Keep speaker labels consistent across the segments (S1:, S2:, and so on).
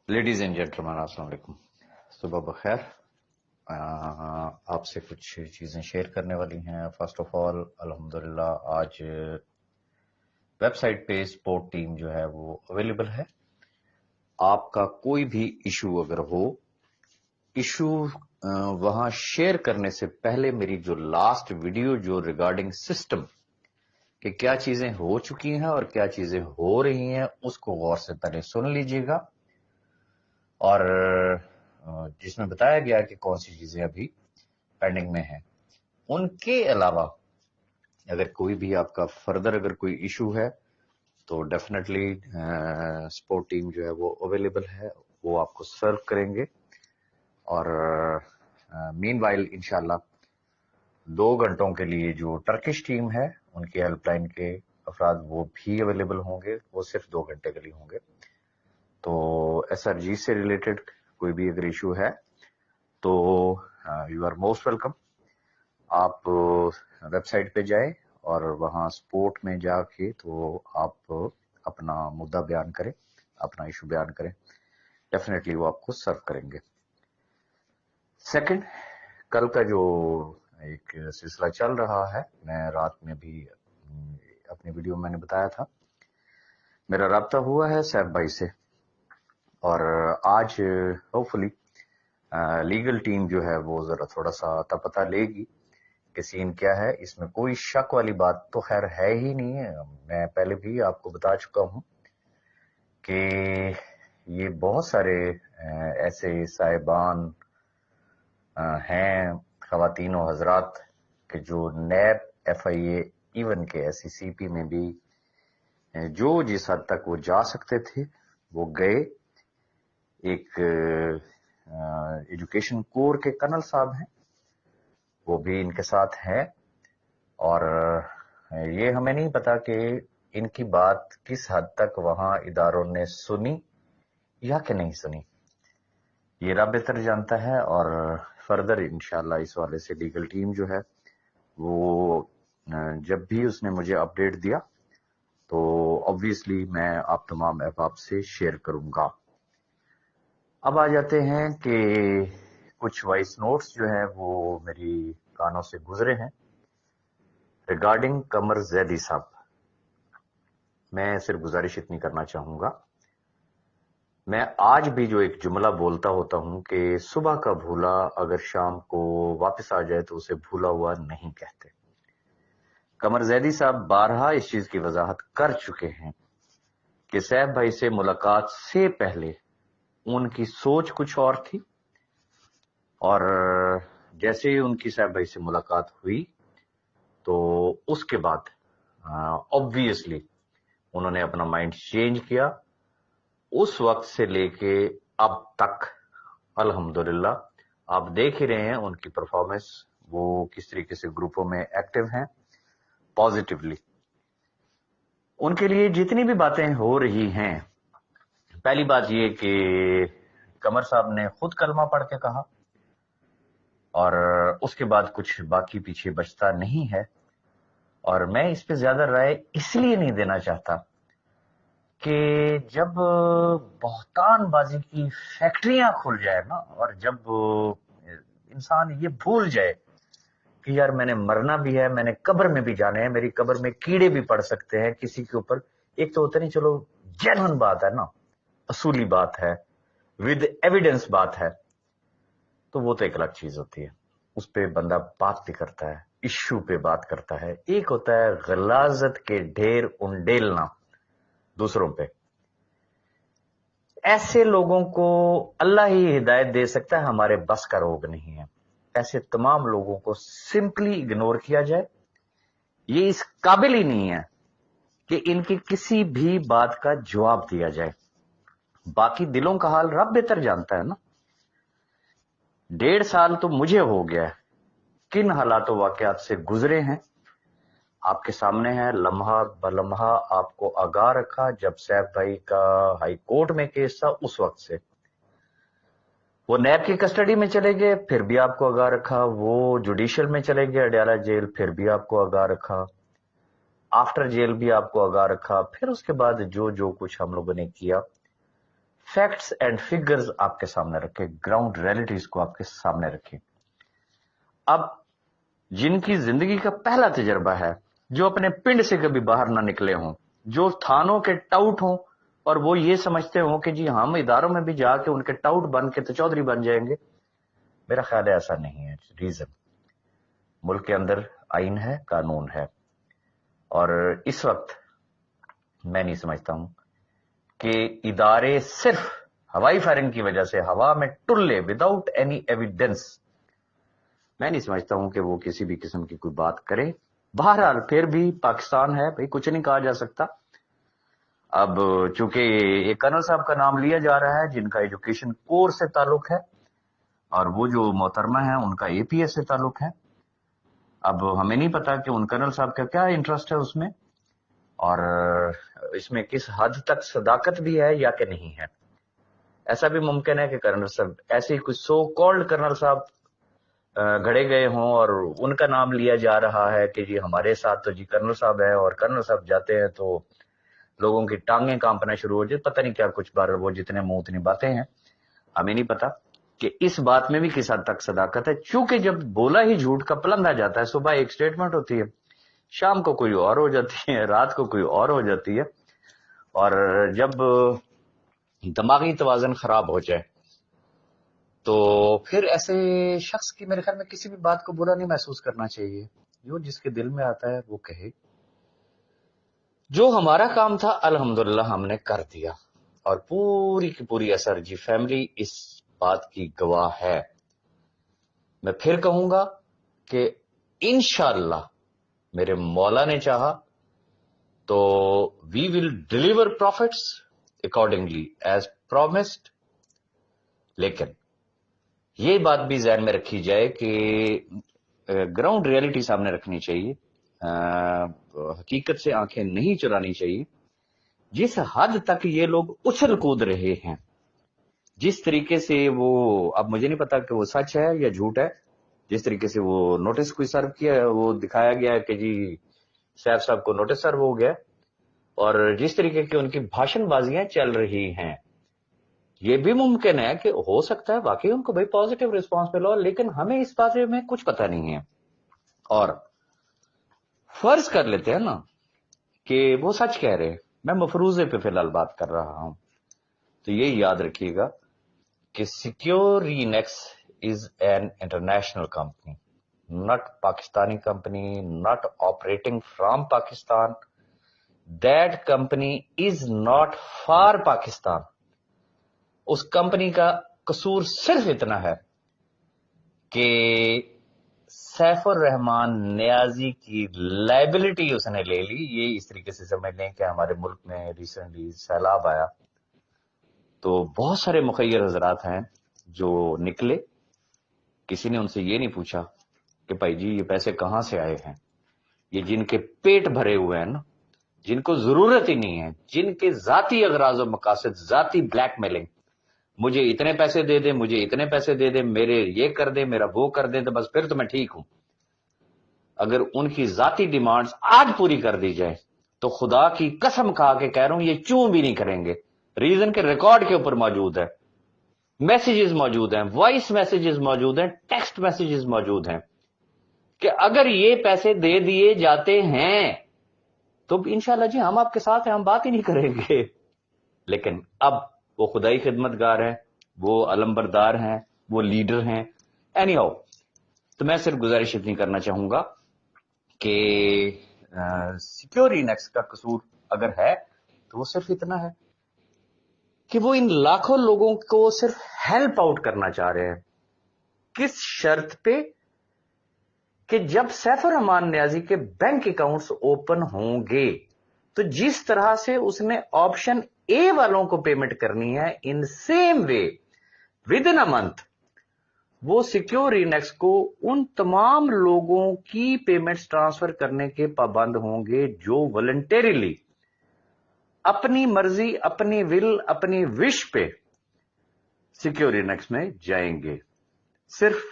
S1: Ladies and gentleman अस्सलाम वालेकुम। सुबह बखैर। आपसे कुछ चीज़ें शेयर करने वाली हैं। फर्स्ट ऑफ ऑल अल्हम्दुलिल्लाह आज वेबसाइट पे स्पोर्ट टीम जो है वो अवेलेबल है। आपका कोई भी इशू अगर हो, इशू वहां शेयर करने से पहले मेरी जो लास्ट वीडियो जो रिगार्डिंग सिस्टम कि क्या चीजें हो चुकी हैं और क्या चीजें हो रही हैं उसको गौर से पहले सुन लीजिएगा, और जिसमें बताया गया कि कौन सी चीजें अभी पेंडिंग में हैं। उनके अलावा अगर कोई भी आपका फर्दर अगर कोई इशू है तो डेफिनेटली सपोर्ट टीम जो है वो अवेलेबल है, वो आपको सर्व करेंगे। और मीनवाइल इंशाल्लाह 2 घंटों के लिए जो टर्किश टीम है उनकी हेल्पलाइन के अफराद वो भी अवेलेबल होंगे, वो सिर्फ 2 घंटे के लिए होंगे। तो SRG से रिलेटेड कोई भी अगर इशू है तो यू आर मोस्ट वेलकम। आप वेबसाइट पे जाएं और वहां स्पोर्ट में जाके तो आप अपना मुद्दा बयान करें, अपना इशू बयान करें, डेफिनेटली वो आपको सर्व करेंगे। सेकंड, कल का जो एक सिलसिला चल रहा है, मैं रात में भी अपनी वीडियो में मैंने बताया था, मेरा राब्ता हुआ है सैफ भाई से, और आज होपफुली लीगल टीम जो है वो जरा थोड़ा सा पता लेगी कि सीन क्या है। इसमें कोई शक वाली बात तो खैर है ही नहीं है। मैं पहले भी आपको बता चुका हूं कि ये बहुत सारे ऐसे साहिबान हैं, खवातीन और हजरात, कि जो नैब FIA इवन के SCCP में भी जो जिस हद तक वो जा सकते थे वो गए। एक एजुकेशन कोर के कर्नल साहब हैं, वो भी इनके साथ हैं, और ये हमें नहीं पता कि इनकी बात किस हद तक वहां इदारों ने सुनी या कि नहीं सुनी, ये रब बेहतर जानता है। और फर्दर इंशाल्लाह इस वाले से लीगल टीम जो है वो जब भी उसने मुझे अपडेट दिया तो ऑब्वियसली मैं आप तमाम अहबाब से शेयर करूंगा। अब आ जाते हैं कि कुछ वॉइस नोट्स जो है वो मेरी कानों से गुजरे हैं रिगार्डिंग कमर जैदी साहब। मैं सिर्फ गुजारिश इतनी करना चाहूंगा, मैं आज भी जो एक जुमला बोलता होता हूं कि सुबह का भूला अगर शाम को वापस आ जाए तो उसे भूला हुआ नहीं कहते। कमर जैदी साहब बारहा इस चीज की वजाहत कर चुके हैं कि सैफ भाई से मुलाकात से पहले उनकी सोच कुछ और थी, और जैसे ही उनकी सैफ भाई से मुलाकात हुई तो उसके बाद ऑब्वियसली उन्होंने अपना माइंड चेंज किया। उस वक्त से लेके अब तक अल्हम्दुलिल्लाह आप देख ही रहे हैं उनकी परफॉर्मेंस, वो किस तरीके से ग्रुपों में एक्टिव हैं पॉजिटिवली। उनके लिए जितनी भी बातें हो रही हैं, पहली बात ये कि कमर साहब ने खुद कलमा पढ़ के कहा, और उसके बाद कुछ बाकी पीछे बचता नहीं है। और मैं इस पे ज्यादा राय इसलिए नहीं देना चाहता कि जब बहतानबाजी की फैक्ट्रियां खुल जाए ना, और जब इंसान ये भूल जाए कि यार मैंने मरना भी है, मैंने कब्र में भी जाना है, मेरी कब्र में कीड़े भी पड़ सकते हैं किसी के ऊपर। एक तो होता नहीं, चलो जेन्युइन बात है ना, असूली बात है, विद एविडेंस बात है, तो वो तो एक अलग चीज होती है, उस पे बंदा बात भी करता है, इश्यू पे बात करता है। एक होता है गलाजत के ढेर उंडेलना दूसरों पे। ऐसे लोगों को अल्लाह ही हिदायत दे सकता है, हमारे बस का रोग नहीं है। ऐसे तमाम लोगों को सिंपली इग्नोर किया जाए, ये इस काबिल ही नहीं है कि इनकी किसी भी बात का जवाब दिया जाए। बाकी दिलों का हाल रब बेहतर जानता है ना। 1.5 साल तो मुझे हो गया है, किन हालातों वाकयात से गुजरे हैं आपके सामने है। लम्हा बलम्हा आपको आगाह रखा। जब सैफ भाई का हाई कोर्ट में केस था उस वक्त से वो नैब की कस्टडी में चले गए, फिर भी आपको आगाह रखा। वो जुडिशियल में चले गए अडयाला जेल, फिर भी आपको आगाह रखा। आफ्टर जेल भी आपको आगाह रखा। फिर उसके बाद जो जो कुछ हम लोगों ने किया, फैक्ट्स एंड फिगर्स आपके सामने रखे, ग्राउंड रियलिटीज को आपके सामने रखे। अब जिनकी जिंदगी का पहला तजर्बा है, जो अपने पिंड से कभी बाहर ना निकले हों, जो थानों के टाउट हों और वो ये समझते हों कि जी हम इदारों में भी जाके उनके टाउट बन के तो चौधरी बन जाएंगे, मेरा ख्याल है ऐसा नहीं है। रीजन, मुल्क के अंदर आइन है, कानून है, और इस वक्त मैं नहीं समझता हूं कि इदारे सिर्फ हवाई फायरिंग की वजह से हवा में टुल्ले विदाउट एनी एविडेंस, मैं नहीं समझता हूं कि वो किसी भी किस्म की कोई बात करे। बहरहाल फिर भी पाकिस्तान है भाई, कुछ नहीं कहा जा सकता। अब चूंकि एक कर्नल साहब का नाम लिया जा रहा है जिनका एजुकेशन कोर से ताल्लुक है, और वो जो मोहतरमा है उनका एपीएस से ताल्लुक है। अब हमें नहीं पता कि उन कर्नल साहब का क्या इंटरेस्ट है उसमें, और इसमें किस हद तक सदाकत भी है या कि नहीं है। ऐसा भी मुमकिन है कि कर्नल साहब ऐसे ही कुछ सो कॉल्ड कर्नल साहब घड़े गए हों और उनका नाम लिया जा रहा है कि जी हमारे साथ तो जी कर्नल साहब है, और कर्नल साहब जाते हैं तो लोगों की टांगें कांपना शुरू हो जाए, पता नहीं क्या कुछ बार, वो जितने मुंह उतनी बातें हैं। हमें नहीं पता कि इस बात में भी किस हद तक सदाकत है, चूंकि जब बोला ही झूठ का पलंदा जाता है, सुबह एक स्टेटमेंट होती है, शाम को कोई और हो जाती है, रात को कोई और हो जाती है, और जब दिमागी तवाज़ुन खराब हो जाए तो फिर ऐसे शख्स की मेरे ख्याल में किसी भी बात को बुरा नहीं महसूस करना चाहिए। जो जिसके दिल में आता है वो कहे। जो हमारा काम था अल्हम्दुलिल्लाह हमने कर दिया, और पूरी की पूरी एसआरजी फैमिली इस बात की गवाह है। मैं फिर कहूंगा कि इंशाअल्लाह मेरे मौला ने चाहा तो we will deliver profits accordingly as promised. लेकिन ये बात भी ज़हन में रखी जाए कि ग्राउंड रियलिटी सामने रखनी चाहिए, हकीकत से आंखें नहीं चुरानी चाहिए। जिस हद तक ये लोग उछल कूद रहे हैं, जिस तरीके से वो, अब मुझे नहीं पता कि वो सच है या झूठ है, जिस तरीके से वो नोटिस कोई सर्व किया, वो दिखाया गया है कि जी सैफ साहब को नोटिस सर्व हो गया, और जिस तरीके की उनकी भाषणबाजियां चल रही हैं, ये भी मुमकिन है कि हो सकता है वाकई उनको भाई पॉजिटिव रिस्पांस मिला, लेकिन हमें इस बारे में कुछ पता नहीं है। और फर्ज कर लेते हैं ना कि वो सच कह रहे हैं, मैं मफरूजे पे फिलहाल बात कर रहा हूं, तो ये याद रखिएगा कि Securinex is an international company, not Pakistani company, not operating from Pakistan. That company is not for Pakistan. उस कंपनी का कसूर सिर्फ इतना है कि सैफुर रहमान नियाजी की लाइबिलिटी उसने ले ली। ये इस तरीके से समझ लें कि हमारे मुल्क में रिसेंटली सैलाब आया तो बहुत सारे मुखय्यर हजरात हैं जो निकले, किसी ने उनसे ये नहीं पूछा कि भाई जी ये पैसे कहां से आए हैं। ये जिनके पेट भरे हुए हैं ना, जिनको जरूरत ही नहीं है, जिनके जाती अगराज और मकासद, जाती ब्लैकमेलिंग, मुझे इतने पैसे दे दे, मुझे इतने पैसे दे दे, मेरे ये कर दे, मेरा वो कर दे, तो बस फिर तो मैं ठीक हूं। अगर उनकी जाती डिमांड्स आज पूरी कर दी जाए तो खुदा की कसम खा के कह रहा हूं ये चूं भी नहीं करेंगे। रीजन के रिकॉर्ड के ऊपर मौजूद है, मैसेजेस मौजूद हैं, वॉइस मैसेजेस मौजूद हैं, टेक्स्ट मैसेजेस मौजूद हैं कि अगर ये पैसे दे दिए जाते हैं तो इंशाल्लाह जी हम आपके साथ हैं, हम बात ही नहीं करेंगे। लेकिन अब वो खुदाई खिदमतगार हैं, वो अलंबरदार हैं, वो लीडर हैं। एनीहाउ, तो मैं सिर्फ गुजारिश इतनी करना चाहूंगा कि सिक्योरिनेक्स का कसूर अगर है तो वो सिर्फ इतना है कि वो इन लाखों लोगों को सिर्फ हेल्प आउट करना चाह रहे हैं। किस शर्त पे? कि जब सैफुर रहमान नियाजी के बैंक अकाउंट्स ओपन होंगे तो जिस तरह से उसने ऑप्शन ए वालों को पेमेंट करनी है, in same way with in a month वो सिक्योरिनेक्स को उन तमाम लोगों की पेमेंट्स ट्रांसफर करने के पाबंद होंगे जो वॉलंटरीली अपनी मर्जी, अपनी विल, अपनी विश पे सिक्योरिनेक्स में जाएंगे, सिर्फ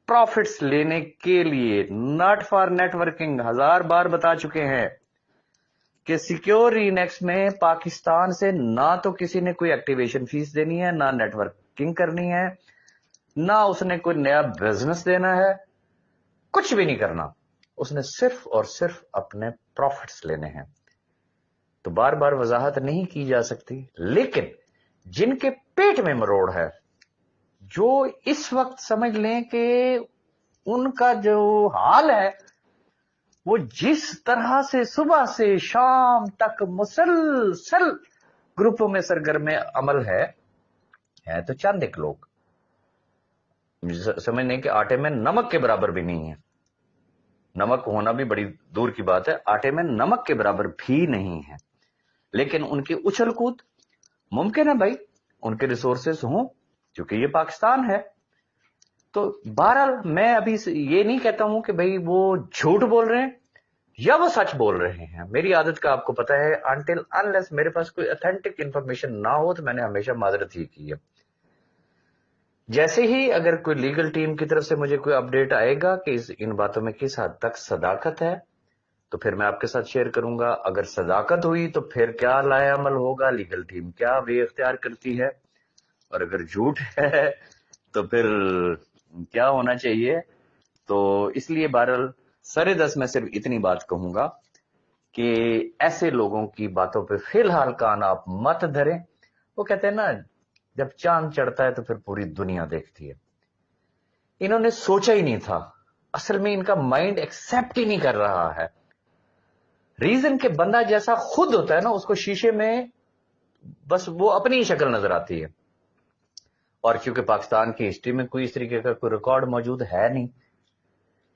S1: प्रॉफिट्स लेने के लिए, नॉट फॉर नेटवर्किंग। 1000 बार बता चुके हैं, کہ سیکیور ری نیکس میں پاکستان سے نہ تو کسی نے کوئی ایکٹیویشن فیس دینی ہے، نہ نیٹ ورکنگ کرنی ہے، نہ اس نے کوئی نیا بزنس دینا ہے، کچھ بھی نہیں کرنا. اس نے صرف اور صرف اپنے پروفٹس لینے ہیں. تو بار بار وضاحت نہیں کی جا سکتی، لیکن جن کے پیٹ میں مروڑ ہے، جو اس وقت سمجھ لیں کہ ان کا جو حال ہے وہ جس طرح سے صبح سے شام تک مسلسل گروپوں میں سرگرم عمل ہے تو چند ایک لوگ سمجھنے کہ آٹے میں نمک کے برابر بھی نہیں ہے. نمک ہونا بھی بڑی دور کی بات ہے، آٹے میں نمک کے برابر بھی نہیں ہے، لیکن ان کی اچھل کود ممکن ہے بھائی، ان کے ریسورسز ہوں کیونکہ یہ پاکستان ہے. تو بہرحال میں ابھی یہ نہیں کہتا ہوں کہ بھائی وہ جھوٹ بول رہے ہیں یا وہ سچ بول رہے ہیں. میری عادت کا آپ کو پتا ہے، انٹل انلیس میرے پاس کوئی اتھینٹک انفارمیشن نہ ہو تو میں نے ہمیشہ معذرت ہی کی ہے. جیسے ہی اگر کوئی لیگل ٹیم کی طرف سے مجھے کوئی اپڈیٹ آئے گا کہ ان باتوں میں کس حد تک صداقت ہے تو پھر میں آپ کے ساتھ شیئر کروں گا. اگر صداقت ہوئی تو پھر کیا لائے عمل ہوگا، لیگل ٹیم کیا وے اختیار کرتی ہے، اور اگر جھوٹ ہے تو پھر کیا ہونا چاہیے. تو اس لیے بہرحال سرے دس میں صرف اتنی بات کہوں گا کہ ایسے لوگوں کی باتوں پہ فی الحال کان آپ مت دھریں. وہ کہتے ہیں نا، جب چاند چڑھتا ہے تو پھر پوری دنیا دیکھتی ہے. انہوں نے سوچا ہی نہیں تھا، اصل میں ان کا مائنڈ ایکسپٹ ہی نہیں کر رہا ہے. ریزن کہ بندہ جیسا خود ہوتا ہے نا، اس کو شیشے میں بس وہ اپنی ہی شکل نظر آتی ہے. اور کیونکہ پاکستان کی ہسٹری میں کوئی اس طریقے کا کوئی ریکارڈ موجود ہے نہیں،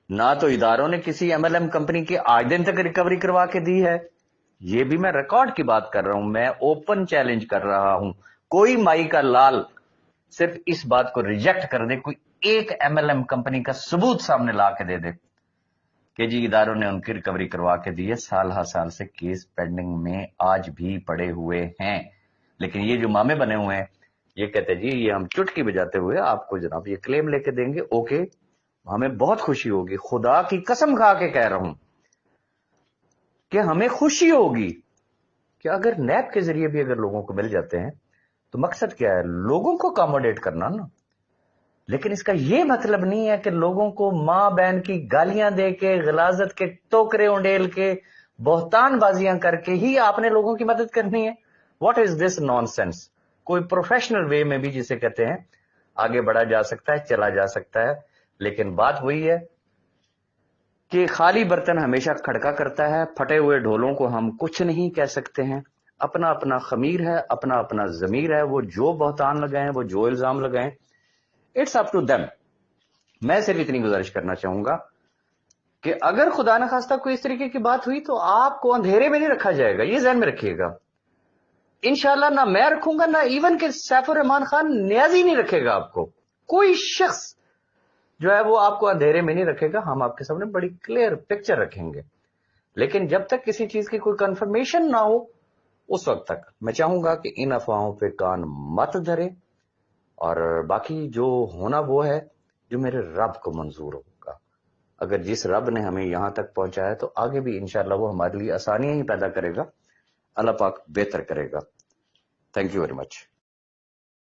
S1: نہ تو اداروں نے کسی ایم ایل ایم کمپنی کی آج دن تک ریکوری کروا کے دی ہے. یہ بھی میں ریکارڈ کی بات کر رہا ہوں، میں اوپن چیلنج کر رہا ہوں. کوئی مائی کا لال صرف اس بات کو ریجیکٹ کر دے، کوئی ایک ایم ایل ایم کمپنی کا ثبوت سامنے لا کے دے دے کہ جی اداروں نے ان کی ریکوری کروا کے دی ہے. سال ہر سال سے کیس پینڈنگ میں آج بھی پڑے ہوئے ہیں. لیکن یہ جو مامے بنے ہوئے ہیں یہ کہتے جی یہ ہم چٹکی بجاتے ہوئے آپ کو جناب یہ کلیم لے کے دیں گے. اوکے، ہمیں بہت خوشی ہوگی، خدا کی قسم کھا کے کہہ رہا ہوں کہ ہمیں خوشی ہوگی کہ اگر نیب کے ذریعے بھی اگر لوگوں کو مل جاتے ہیں تو مقصد کیا ہے، لوگوں کو اکاموڈیٹ کرنا نا. لیکن اس کا یہ مطلب نہیں ہے کہ لوگوں کو ماں بہن کی گالیاں دے کے، غلاظت کے ٹوکرے اونڈیل کے، بہتان بازیاں کر کے ہی آپ نے لوگوں کی مدد کرنی ہے. What is this naan sense? کوئی پروفیشنل وے میں بھی جسے کہتے ہیں آگے بڑھا جا سکتا ہے، چلا جا سکتا ہے. لیکن بات وہی ہے کہ خالی برتن ہمیشہ کھڑکا کرتا ہے. پھٹے ہوئے ڈھولوں کو ہم کچھ نہیں کہہ سکتے ہیں. اپنا اپنا خمیر ہے، اپنا اپنا ضمیر ہے. وہ جو بہتان لگائیں، وہ جو الزام لگائیں، اٹس اپ ٹو دیم. میں صرف اتنی گزارش کرنا چاہوں گا کہ اگر خدا نخواستہ کوئی اس طریقے کی بات ہوئی تو آپ کو اندھیرے میں نہیں رکھا جائے گا، یہ ذہن میں رکھیے گا. انشاءاللہ نہ میں رکھوں گا، نہ ایون کہ سیف الرحمان خان نیازی نہیں رکھے گا. آپ کو کوئی شخص جو ہے وہ آپ کو اندھیرے میں نہیں رکھے گا. ہم آپ کے سامنے بڑی کلیئر پکچر رکھیں گے. لیکن جب تک کسی چیز کی کوئی کنفرمیشن نہ ہو اس وقت تک میں چاہوں گا کہ ان افواہوں پہ کان مت دھرے، اور باقی جو ہونا وہ ہے جو میرے رب کو منظور ہوگا. اگر جس رب نے ہمیں یہاں تک پہنچایا تو آگے بھی انشاءاللہ وہ ہمارے لیے آسانیاں ہی پیدا کرے گا. اللہ پاک بہتر کرے گا. Thank you very much.